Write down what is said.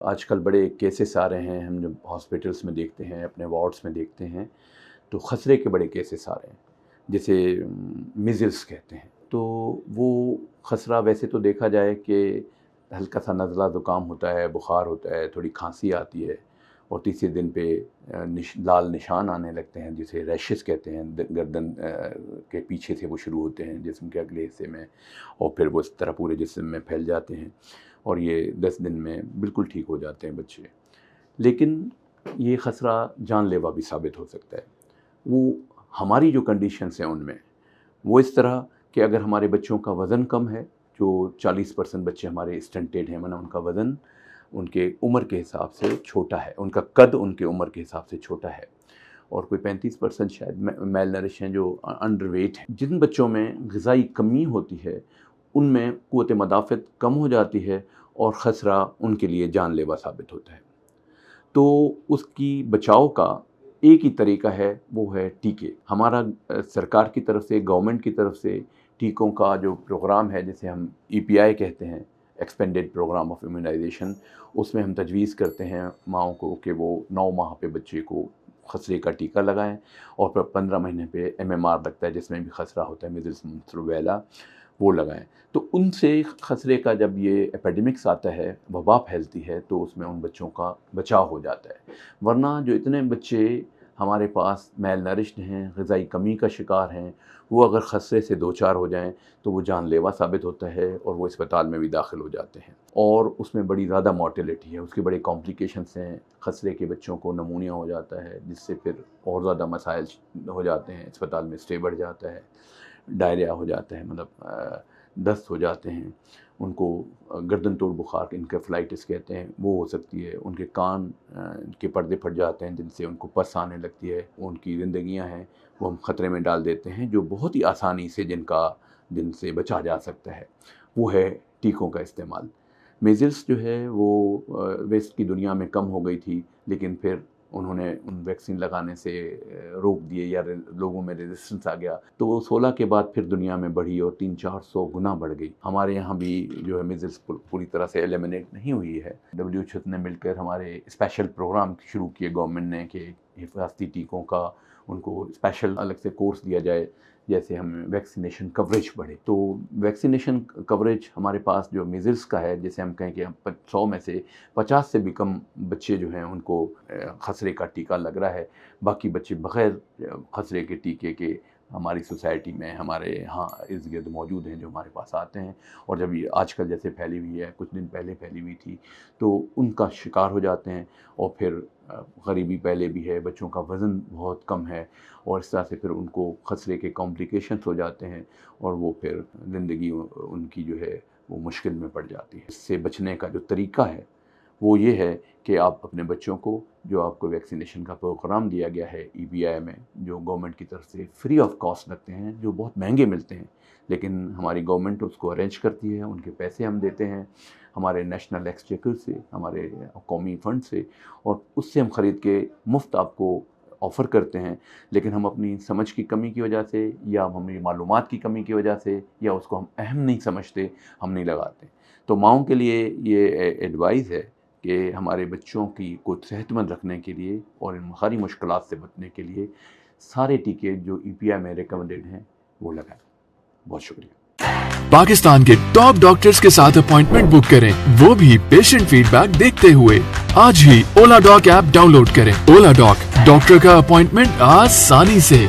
آج کل بڑے کیسز آ رہے ہیں، ہم جب ہاسپٹلس میں دیکھتے ہیں، اپنے وارڈس میں دیکھتے ہیں تو خسرے کے بڑے کیسز آ رہے ہیں، جسے میزلس کہتے ہیں۔ تو وہ خسرہ ویسے تو دیکھا جائے کہ ہلکا سا نزلہ زکام ہوتا ہے، بخار ہوتا ہے، تھوڑی کھانسی آتی ہے اور تیسرے دن پہ لال نشان آنے لگتے ہیں، جسے ریشز کہتے ہیں، گردن کے پیچھے سے وہ شروع ہوتے ہیں جسم کے اگلے حصے میں، اور پھر وہ اس طرح پورے جسم میں پھیل جاتے ہیں، اور یہ 10 دن میں بالکل ٹھیک ہو جاتے ہیں بچے۔ لیکن یہ خسرہ جان لیوا بھی ثابت ہو سکتا ہے۔ وہ ہماری جو کنڈیشنز ہیں ان میں وہ اس طرح کہ اگر ہمارے بچوں کا وزن کم ہے، جو 40% بچے ہمارے اسٹنٹیڈ ہیں، ان کا وزن ان کے عمر کے حساب سے چھوٹا ہے، ان کا قد ان کے عمر کے حساب سے چھوٹا ہے، اور کوئی 35% شاید میل نرش ہیں جو انڈر ویٹ ہیں۔ جن بچوں میں غذائی کمی ہوتی ہے ان میں قوت مدافعت کم ہو جاتی ہے اور خسرہ ان کے لیے جان لیوا ثابت ہوتا ہے۔ تو اس کی بچاؤ کا ایک ہی طریقہ ہے، وہ ہے ٹیکے۔ ہمارا سرکار کی طرف سے، گورنمنٹ کی طرف سے ٹیکوں کا جو پروگرام ہے، جسے ہم EPI کہتے ہیں، ایکسپینڈیڈ پروگرام آف امیونائزیشن، اس میں ہم تجویز کرتے ہیں ماؤں کو کہ وہ 9 ماہ پہ بچے کو خسرے کا ٹیکہ لگائیں، اور پھر 15 مہینے پہ MMR لگتا ہے جس میں بھی خسرہ ہوتا ہے، میزلس ممپس روبیلا، وہ لگائیں۔ تو ان سے خسرے کا جب یہ ایپیڈیمکس آتا ہے، وبا پھیلتی ہے، تو اس میں ان بچوں کا بچاؤ ہو جاتا ہے۔ ورنہ جو اتنے بچے ہمارے پاس میل نرشڈ ہیں، غذائی کمی کا شکار ہیں، وہ اگر خسرے سے دوچار ہو جائیں تو وہ جان لیوا ثابت ہوتا ہے، اور وہ اسپتال میں بھی داخل ہو جاتے ہیں، اور اس میں بڑی زیادہ مورٹیلٹی ہے، اس کے بڑے کمپلیکیشنس ہیں۔ خسرے کے بچوں کو نمونیا ہو جاتا ہے، جس سے پھر اور زیادہ مسائل ہو جاتے ہیں، اسپتال میں اسٹے بڑھ جاتا ہے، ڈائریا ہو جاتا ہے، مطلب دست ہو جاتے ہیں، ان کو گردن توڑ بخار انکیفلائٹس کہتے ہیں، وہ ہو سکتی ہے، ان کے کان کے پردے پھٹ جاتے ہیں جن سے ان کو پس آنے لگتی ہے، ان کی زندگیاں ہیں وہ ہم خطرے میں ڈال دیتے ہیں، جو بہت ہی آسانی سے جن سے بچا جا سکتا ہے، وہ ہے ٹیکوں کا استعمال۔ میزلس جو ہے وہ ویسٹ کی دنیا میں کم ہو گئی تھی، لیکن پھر انہوں نے ان ویکسین لگانے سے روک دیے، یا لوگوں میں ریزسٹنس آ گیا، تو وہ 16 کے بعد پھر دنیا میں بڑھی اور 300-400 گنا بڑھ گئی۔ ہمارے یہاں بھی جو ہے میزلس پوری طرح سے ایلیمنیٹ نہیں ہوئی ہے۔ WHO نے مل کر ہمارے اسپیشل پروگرام شروع کیے گورنمنٹ نے کہ حفاظتی ٹیکوں کا ان کو اسپیشل الگ سے کورس دیا جائے، جیسے ہم ویکسینیشن کوریج بڑھے۔ تو ویکسینیشن کوریج ہمارے پاس جو میزلس کا ہے، جیسے ہم کہیں کہ 100 میں سے 50 سے بھی کم بچے جو ہیں ان کو خسرے کا ٹیکہ لگ رہا ہے، باقی بچے بغیر خسرے کے ٹیکے کے ہماری سوسائٹی میں، ہمارے یہاں ارد گرد موجود ہیں، جو ہمارے پاس آتے ہیں، اور جب یہ آج کل جیسے پھیلی ہوئی ہے، کچھ دن پہلے پھیلی ہوئی تھی، تو ان کا شکار ہو جاتے ہیں، اور پھر غریبی پہلے بھی ہے، بچوں کا وزن بہت کم ہے، اور اس طرح سے پھر ان کو خسرے کے کمپلیکیشنز ہو جاتے ہیں، اور وہ پھر زندگی ان کی جو ہے وہ مشکل میں پڑ جاتی ہے۔ اس سے بچنے کا جو طریقہ ہے وہ یہ ہے کہ آپ اپنے بچوں کو، جو آپ کو ویکسینیشن کا پروگرام دیا گیا ہے EPI میں، جو گورنمنٹ کی طرف سے فری آف کاسٹ لگتے ہیں، جو بہت مہنگے ملتے ہیں، لیکن ہماری گورنمنٹ اس کو ارینج کرتی ہے، ان کے پیسے ہم دیتے ہیں ہمارے نیشنل ایکسچیکر سے، ہمارے قومی فنڈ سے، اور اس سے ہم خرید کے مفت آپ کو آفر کرتے ہیں، لیکن ہم اپنی سمجھ کی کمی کی وجہ سے، یا ہماری معلومات کی کمی کی وجہ سے، یا اس کو ہم اہم نہیں سمجھتے، ہم نہیں لگاتے۔ تو ماؤں کے لیے یہ ایڈوائز ہے کہ ہمارے بچوں کو صحت مند رکھنے کے لیے اور ان ساری مشکلات سے بچنے کے لیے سارے ٹیکے جو EPI میں ریکمنڈڈ ہیں وہ لگائیں۔ بہت شکریہ۔ پاکستان کے ٹاپ ڈاکٹرز کے ساتھ اپوائنٹمنٹ بک کریں، وہ بھی پیشنٹ فیڈ بیک دیکھتے ہوئے۔ آج ہی اولا ڈاک ایپ ڈاؤن لوڈ کریں۔ اولا ڈاک، ڈاکٹر کا اپوائنٹمنٹ آسانی سے۔